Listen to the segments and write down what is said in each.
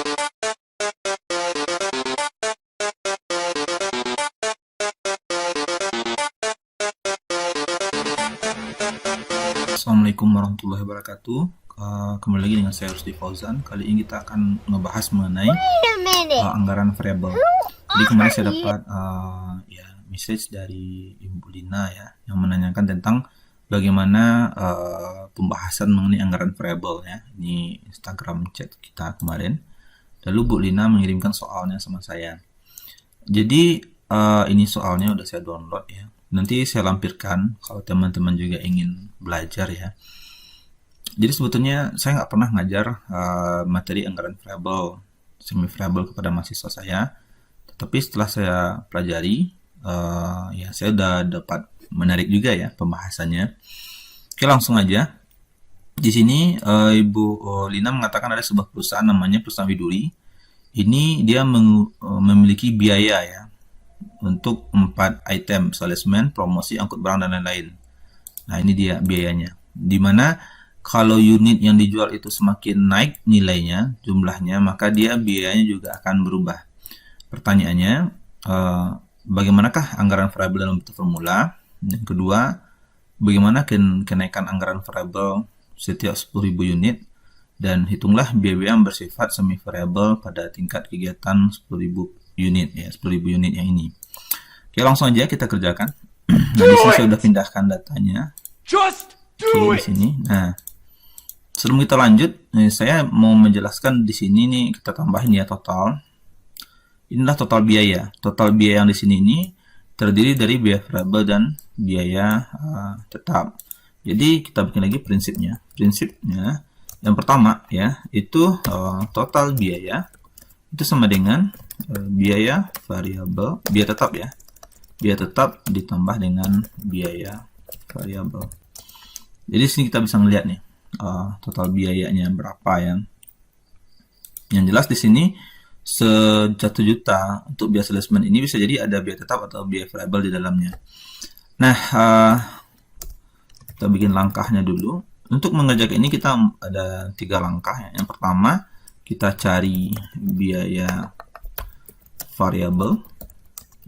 Assalamualaikum warahmatullahi wabarakatuh. Kembali lagi dengan saya Rusdi Fauzan. Kali ini kita akan membahas mengenai anggaran variabel. Jadi kemarin saya dapat message dari Ibu Lina ya, yang menanyakan tentang bagaimana pembahasan mengenai anggaran variabel ya. Ini Instagram chat kita kemarin. Lalu Bu Lina mengirimkan soalnya sama saya. Jadi ini soalnya udah saya download ya. Nanti saya lampirkan kalau teman-teman juga ingin belajar ya. Jadi sebetulnya saya nggak pernah ngajar materi anggaran variabel, semi variabel kepada mahasiswa saya. Tetapi setelah saya pelajari, ya saya udah dapat menarik juga ya pembahasannya. Oke, langsung aja. Di sini Ibu Lina mengatakan ada sebuah perusahaan namanya perusahaan Widuri. Ini dia memiliki biaya ya untuk 4 item, salesman, promosi, angkut barang, dan lain-lain. Nah, ini dia biayanya. Dimana kalau unit yang dijual itu semakin naik nilainya, jumlahnya, maka dia biayanya juga akan berubah. Pertanyaannya, bagaimanakah anggaran variabel dalam bentuk formula? Yang kedua, bagaimana kenaikan anggaran variabel setiap 10.000 unit? Dan hitunglah biaya yang bersifat semi variabel pada tingkat kegiatan 10.000 unit ya, 10.000 unit yang ini. Oke, langsung aja kita kerjakan. Nah, di sini saya sudah pindahkan datanya. Oke, di sini. Nah, sebelum kita lanjut, saya mau menjelaskan di sini nih, kita tambahin ya total. Inilah total biaya. Total biaya yang di sini ini terdiri dari biaya variabel dan biaya tetap. Jadi kita bikin lagi prinsipnya. Prinsipnya yang pertama ya, itu total biaya itu sama dengan biaya variabel, biaya tetap ya. Biaya tetap ditambah dengan biaya variabel. Jadi sini kita bisa melihat nih total biayanya berapa ya. Yang jelas di sini 1 juta untuk biaya salesman ini bisa jadi ada biaya tetap atau biaya variabel di dalamnya. Nah, kita bikin langkahnya dulu. Untuk mengerjakan ini kita ada 3 langkah ya. Yang pertama, kita cari biaya variabel.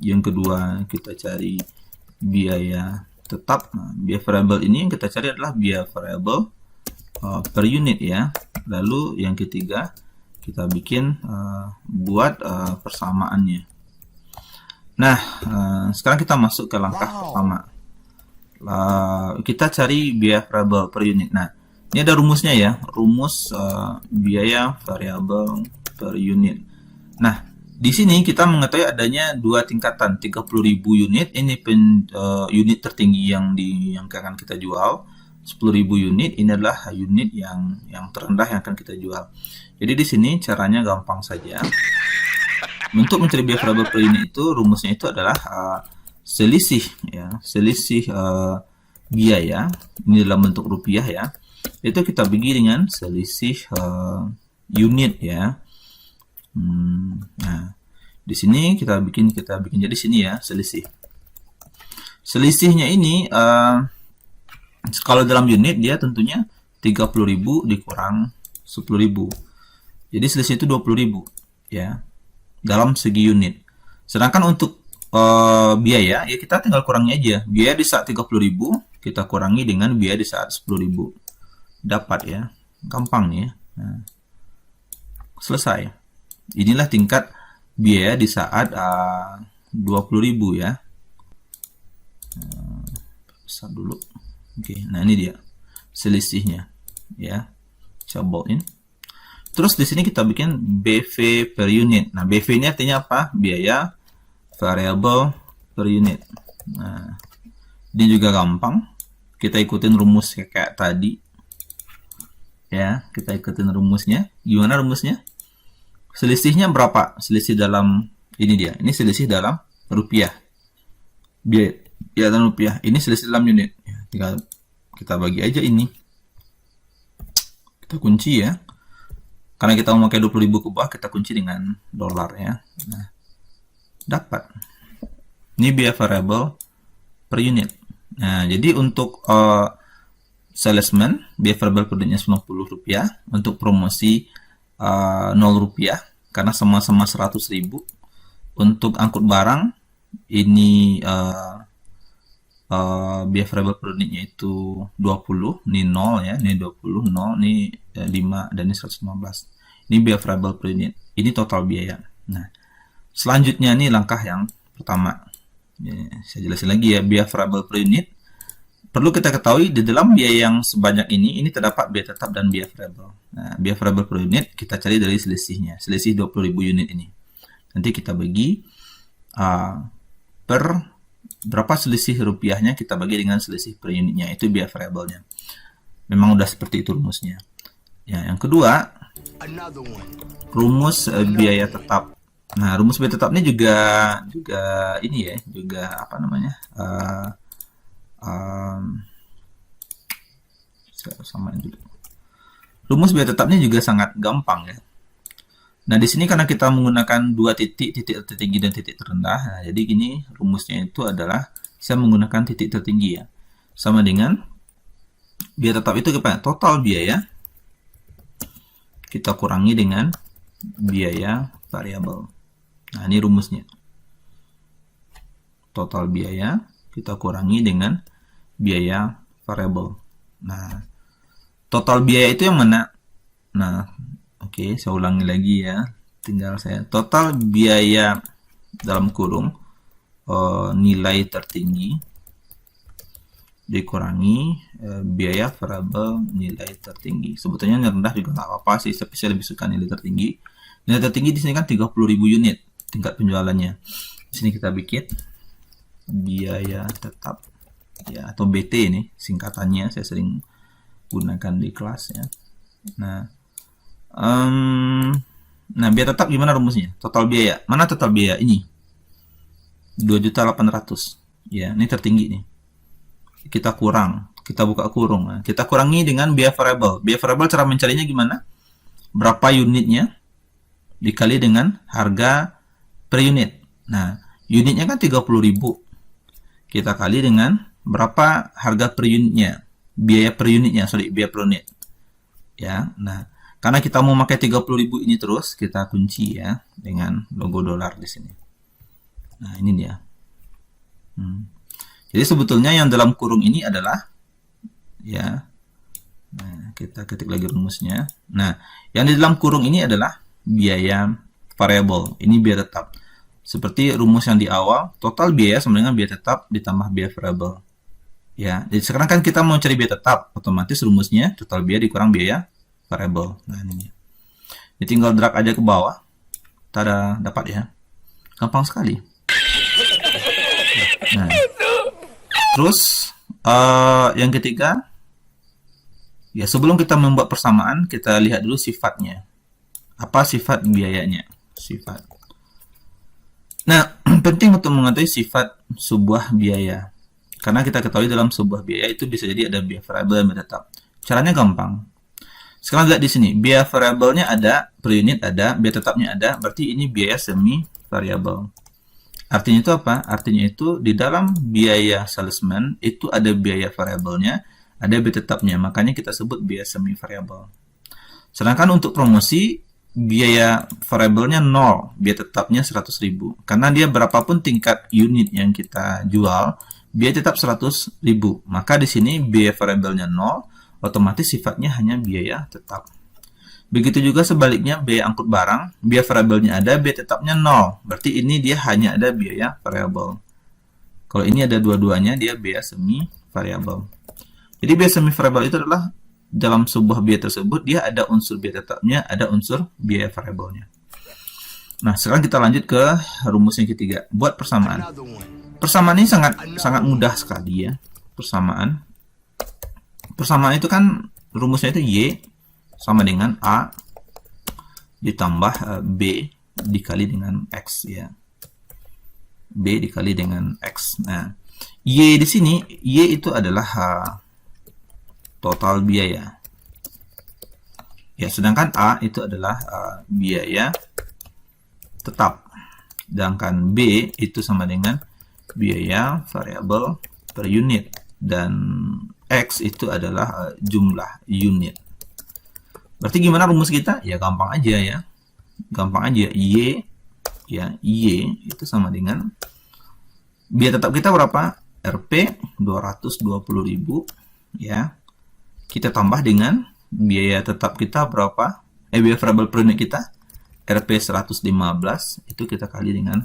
Yang kedua, kita cari biaya tetap. Nah, biaya variabel ini yang kita cari adalah biaya variabel per unit ya. Lalu yang ketiga, kita bikin buat persamaannya. Nah, sekarang kita masuk ke langkah pertama. Kita cari biaya variabel per unit. Nah, ini ada rumusnya ya, rumus biaya variabel per unit. Nah, di sini kita mengetahui adanya 2 tingkatan, 30.000 unit. Ini unit tertinggi yang akan kita jual. 10.000 unit ini adalah unit yang terendah yang akan kita jual. Jadi di sini caranya gampang saja. Untuk mencari biaya variabel per unit itu rumusnya itu adalah selisih ya, selisih biaya ini dalam bentuk rupiah ya. Itu kita bagi dengan selisih unit ya. Nah, di sini kita bikin jadi sini ya, selisih. Selisihnya ini kalau dalam unit dia tentunya 30.000 dikurang 10.000. Jadi selisih itu 20.000 ya dalam segi unit. Sedangkan untuk biaya ya kita tinggal kurangi aja. Biaya di saat 30.000 kita kurangi dengan biaya di saat 10.000. Dapat ya. Gampang nih ya. Nah, selesai. Inilah tingkat biaya di saat 20.000 ya. Besar dulu. Oke, nah ini dia selisihnya ya. Coba in. Terus di sini kita bikin BV per unit. Nah, BV ini artinya apa? Biaya variabel per unit. Nah, ini juga gampang. Kita ikutin rumus kayak tadi. Ya, kita ikutin rumusnya. Gimana rumusnya? Selisihnya berapa? Selisih dalam ini dia. Ini selisih dalam rupiah. Biaya dalam rupiah. Ini selisih dalam unit. Ya, tinggal kita bagi aja ini. Kita kunci ya. Karena kita mau pakai 20.000 ke bawah, kita kunci dengan dolar ya. Nah, dapat. Ini biaya variabel per unit. Nah, jadi untuk salesman, biaya variabel per unitnya Rp90. Untuk promosi Rp0 karena sama-sama 100.000. Untuk angkut barang ini biaya variable per unitnya itu 20, ini 0 ya, ini 20, 0, ini 5, dan ini 115. Ini biaya variable per unit, ini total biaya. Nah, selanjutnya ini langkah yang pertama. Ya, saya jelasin lagi ya, biaya variable per unit. Perlu kita ketahui di dalam biaya yang sebanyak ini terdapat biaya tetap dan biaya variable. Nah, biaya variable per unit kita cari dari selisihnya, selisih 20.000 unit ini. Nanti kita bagi per berapa selisih rupiahnya, kita bagi dengan selisih per unitnya, itu biaya variabelnya. Memang udah seperti itu rumusnya. Ya, yang kedua, rumus biaya tetap. Nah, rumus biaya tetapnya juga ini ya, juga apa namanya? Samain dulu. Rumus biaya tetapnya juga sangat gampang ya. Nah, di sini karena kita menggunakan dua titik tertinggi dan titik terendah. Nah, jadi gini rumusnya itu adalah saya menggunakan titik tertinggi ya. Sama dengan biaya tetap itu apa? Total biaya kita kurangi dengan biaya variabel. Nah, ini rumusnya. Total biaya kita kurangi dengan biaya variabel. Nah, total biaya itu yang mana? Nah, oke, saya ulangi lagi ya. Tinggal saya total biaya dalam kurung nilai tertinggi dikurangi biaya variabel nilai tertinggi. Sebetulnya yang rendah juga nggak apa-apa sih, tapi saya lebih suka nilai tertinggi. Nilai tertinggi di sini kan 30.000 unit tingkat penjualannya. Di sini kita bikin biaya tetap ya, atau BT ini singkatannya, saya sering gunakan di kelas ya. Nah, biaya tetap gimana rumusnya? Total biaya. Mana total biaya? Ini 2.800.000 ya, ini tertinggi nih. Kita buka kurung. Nah, kita kurangi dengan biaya variabel. Biaya variabel cara mencarinya gimana? Berapa unitnya dikali dengan harga per unit. Nah, unitnya kan 30.000. Kita kali dengan berapa harga per unitnya. Biaya per unitnya, biaya per unit. Ya, nah, karena kita mau pakai 30.000 ini terus, kita kunci ya dengan logo dolar di sini. Nah, ini dia. Jadi sebetulnya yang dalam kurung ini adalah ya. Nah, kita ketik lagi rumusnya. Nah, yang di dalam kurung ini adalah biaya variabel. Ini biaya tetap. Seperti rumus yang di awal, total biaya sama dengan biaya tetap ditambah biaya variabel. Ya, jadi sekarang kan kita mau cari biaya tetap, otomatis rumusnya total biaya dikurang biaya variabel. Nah, ini. Jadi tinggal drag aja ke bawah. Tada, dapat ya. Gampang sekali. Nah, terus yang ketiga, ya sebelum kita membuat persamaan, kita lihat dulu sifatnya. Apa sifat biayanya? Sifat. Nah, penting untuk mengetahui sifat sebuah biaya. Karena kita ketahui dalam sebuah biaya itu bisa jadi ada biaya variabel dan biaya tetap. Caranya gampang. Sekarang lihat di sini, biaya variabelnya ada, per unit ada, biaya tetapnya ada, berarti ini biaya semi variabel. Artinya itu apa? Artinya itu di dalam biaya salesman itu ada biaya variabelnya, ada biaya tetapnya. Makanya kita sebut biaya semi variabel. Sedangkan untuk promosi, biaya variabelnya 0, biaya tetapnya 100.000. Karena dia berapapun tingkat unit yang kita jual, biaya tetap 100.000. Maka di sini biaya variabelnya 0, otomatis sifatnya hanya biaya tetap. Begitu juga sebaliknya biaya angkut barang, biaya variabelnya ada, biaya tetapnya 0. Berarti ini dia hanya ada biaya variabel. Kalau ini ada dua-duanya, dia biaya semi variabel. Jadi biaya semi variabel itu adalah dalam sebuah biaya tersebut dia ada unsur biaya tetapnya, ada unsur biaya variabelnya. Nah, sekarang kita lanjut ke rumus yang ketiga. Buat persamaan. Persamaan ini sangat mudah sekali ya. Persamaan itu kan rumusnya itu Y sama dengan A ditambah B dikali dengan X ya. B dikali dengan X. Nah, Y di sini, Y itu adalah total biaya. Ya, sedangkan A itu adalah biaya tetap. Sedangkan B itu sama dengan biaya variabel per unit. Dan X itu adalah jumlah unit. Berarti gimana rumus kita? Ya gampang aja ya. Gampang aja. Y itu sama dengan biaya tetap kita berapa? Rp 220.000 ya. Kita tambah dengan biaya tetap kita berapa? Biaya variabel per unit kita Rp 115 itu kita kali dengan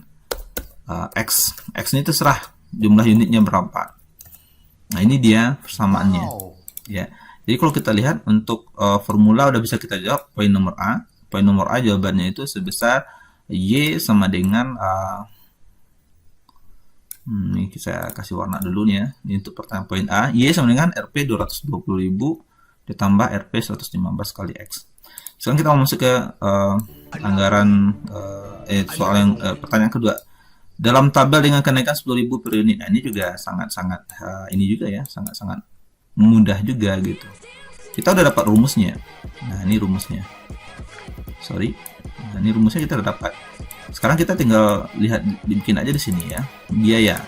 X. X ini terserah jumlah unitnya berapa. Nah, ini dia persamaannya. Ya. Jadi kalau kita lihat untuk formula udah bisa kita jawab poin nomor A. Poin nomor A jawabannya itu sebesar Y sama dengan ini saya kasih warna dulu nih ya. Ini untuk pertanyaan poin A. Y sama dengan Rp 220.000 ditambah Rp 115 kali X. Sekarang kita mau masuk ke anggaran soal yang pertanyaan kedua. Dalam tabel dengan kenaikan 10.000 per unit. Nah, ini juga sangat-sangat ini juga ya, sangat-sangat mudah juga gitu. Kita udah dapat rumusnya. Nah, ini rumusnya. Sorry. Nah, ini rumusnya kita udah dapat. Sekarang kita tinggal lihat, bikin aja di sini ya. Biaya.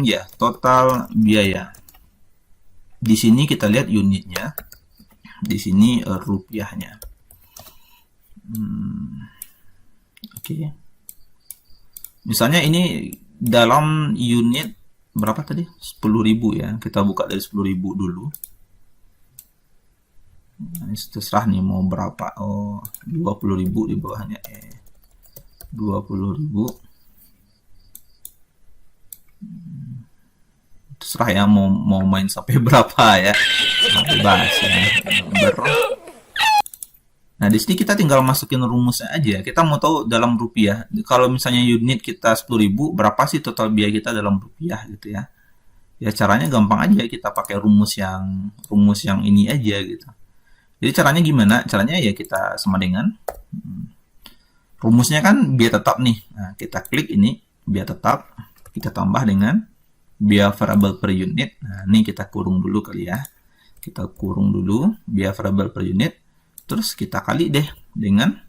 Ya, total biaya. Di sini kita lihat unitnya. Di sini rupiahnya. Oke. Misalnya ini dalam unit berapa tadi? 10.000 ya. Kita buka dari 10.000 dulu. Nah, ini terserah nih mau berapa. Oh, 20.000 di bawahnya. 20.000. Terserah ya mau main sampai berapa ya. Nah, bebas ya. Nah, di sini kita tinggal masukin rumusnya aja. Kita mau tahu dalam rupiah. Kalau misalnya unit kita 10.000, berapa sih total biaya kita dalam rupiah gitu ya. Ya caranya gampang aja, kita pakai rumus yang ini aja gitu. Jadi caranya gimana? Caranya ya kita sama dengan rumusnya kan biaya tetap nih. Nah, kita klik ini biaya tetap, kita tambah dengan biaya variabel per unit. Nah, ini kita kurung dulu kali ya. Kita kurung dulu biaya variabel per unit. Terus kita kali deh dengan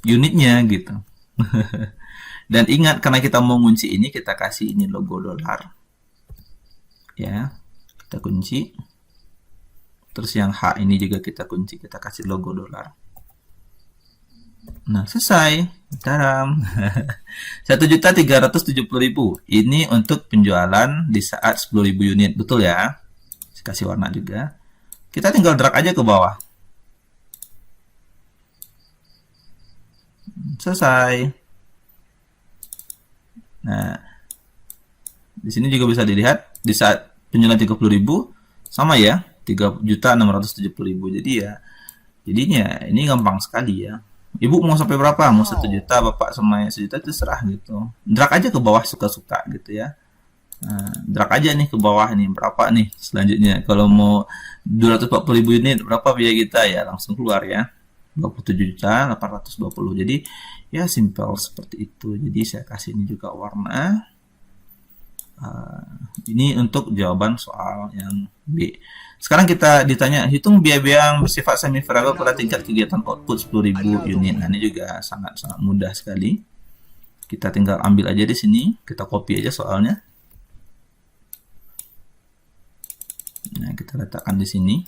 unitnya gitu. Dan ingat, karena kita mau kunci ini, kita kasih ini logo dolar. Ya, kita kunci. Terus yang H ini juga kita kunci, kita kasih logo dolar. Nah, selesai. Taram. 1.370.000. Ini untuk penjualan di saat 10.000 unit, betul ya? Saya kasih warna juga. Kita tinggal drag aja ke bawah. Selesai. Nah, di sini juga bisa dilihat di saat penjualan 30.000 sama ya, 3.670.000. Jadi ya, jadinya ini gampang sekali ya. Ibu mau sampai berapa? Mau 1 juta, bapak sama 1 juta, terserah gitu. Drag aja ke bawah suka-suka gitu ya. Nah, drag aja nih ke bawah nih, berapa nih selanjutnya. Kalau mau 240.000 unit, berapa biaya kita ya? Langsung keluar ya. 27.820. Jadi ya simple seperti itu. Jadi saya kasih ini juga warna. Ini untuk jawaban soal yang B. Sekarang kita ditanya, hitung biaya yang bersifat semi variabel pada tingkat kegiatan output 10.000 unit. Nah, ini juga sangat-sangat mudah sekali. Kita tinggal ambil aja di sini, kita copy aja soalnya. Nah, kita letakkan di sini.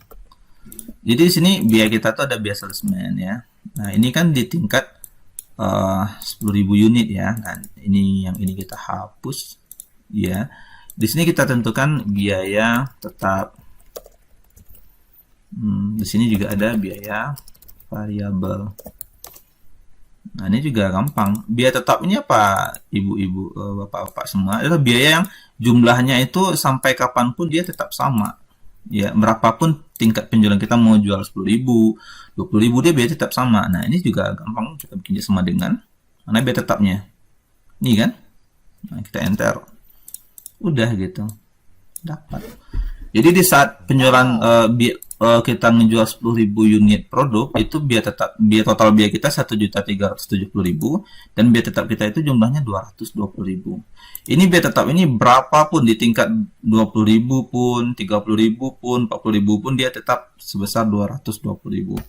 Jadi di sini biaya kita tuh ada biaya salesman ya. Nah, ini kan di tingkat 10.000 unit ya. Nah, ini yang ini kita hapus ya. Di sini kita tentukan biaya tetap. Di sini juga ada biaya variabel. Nah, ini juga gampang. Biaya tetap ini apa, ibu-ibu, bapak-bapak semua? Adalah biaya yang jumlahnya itu sampai kapanpun dia tetap sama. Ya, berapapun tingkat penjualan kita, mau jual 10.000, 20.000, dia biaya tetap sama. Nah, ini juga gampang kita bikinnya sama dengan mana biaya tetapnya. Ini kan? Nah, kita enter. Udah gitu. Dapat. Jadi di saat penjualan kita menjual 10.000 unit produk, itu biaya total biaya kita 1.370.000 dan biaya tetap kita itu jumlahnya 220.000. Ini biaya tetap ini berapapun di tingkat 20.000 pun, 30.000 pun, 40.000 pun dia tetap sebesar 220.000.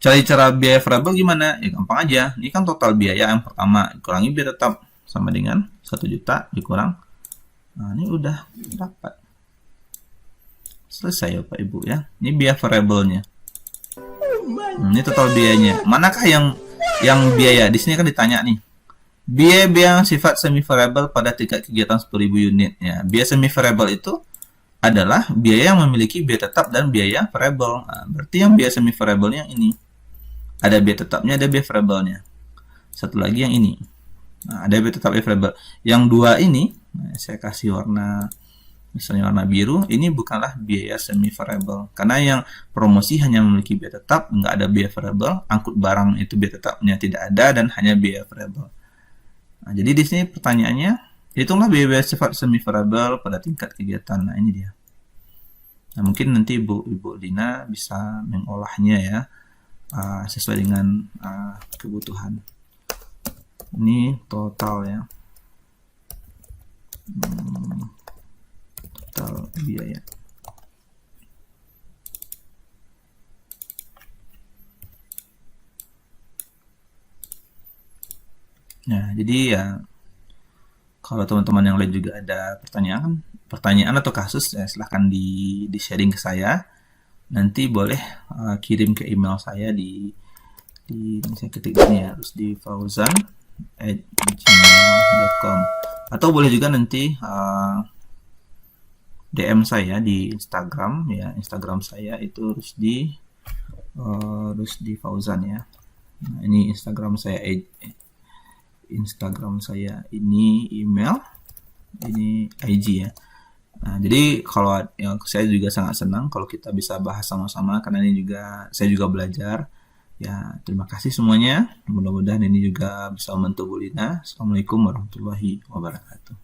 Cari cara biaya variabel gimana? Ya gampang aja. Ini kan total biaya yang pertama, kurangi biaya tetap sama dengan 1 juta dikurang. Nah, ini udah dapat. Selesai Bapak Ibu ya. Ini biaya variabelnya. Ini total biayanya. Manakah yang biaya? Di sini kan ditanya nih. Biaya yang sifat semi variabel pada tingkat kegiatan 10.000 unit ya. Biaya semi variabel itu adalah biaya yang memiliki biaya tetap dan biaya variabel. Nah, berarti yang biaya semi variabelnya ini. Ada biaya tetapnya, ada biaya variabelnya. Satu lagi yang ini. Nah, ada biaya tetap, biaya variabel. Yang dua ini, nah, saya kasih warna, misalnya warna biru, ini bukanlah biaya semi variabel. Karena yang promosi hanya memiliki biaya tetap, nggak ada biaya variabel. Angkut barang itu biaya tetapnya tidak ada dan hanya biaya variabel. Nah, jadi di sini pertanyaannya, hitunglah biaya sifat semi variabel pada tingkat kegiatan. Nah, ini dia. Nah, mungkin nanti Ibu Lina bisa mengolahnya ya, sesuai dengan kebutuhan. Ini total ya. Total biaya. Nah, jadi ya kalau teman-teman yang lain juga ada pertanyaan atau kasus ya silahkan di sharing ke saya. Nanti boleh kirim ke email saya di saya ketik ini ya, rusdifauzan@gmail.com, atau boleh juga nanti DM saya di Instagram ya. Instagram saya itu Rusdi Fauzan ya. Nah, ini Instagram saya ini email, ini IG ya. Nah, jadi kalau ya, saya juga sangat senang kalau kita bisa bahas sama-sama karena ini juga saya juga belajar. Ya, terima kasih semuanya. Mudah-mudahan ini juga bisa membantu Bu Lina. Assalamualaikum warahmatullahi wabarakatuh.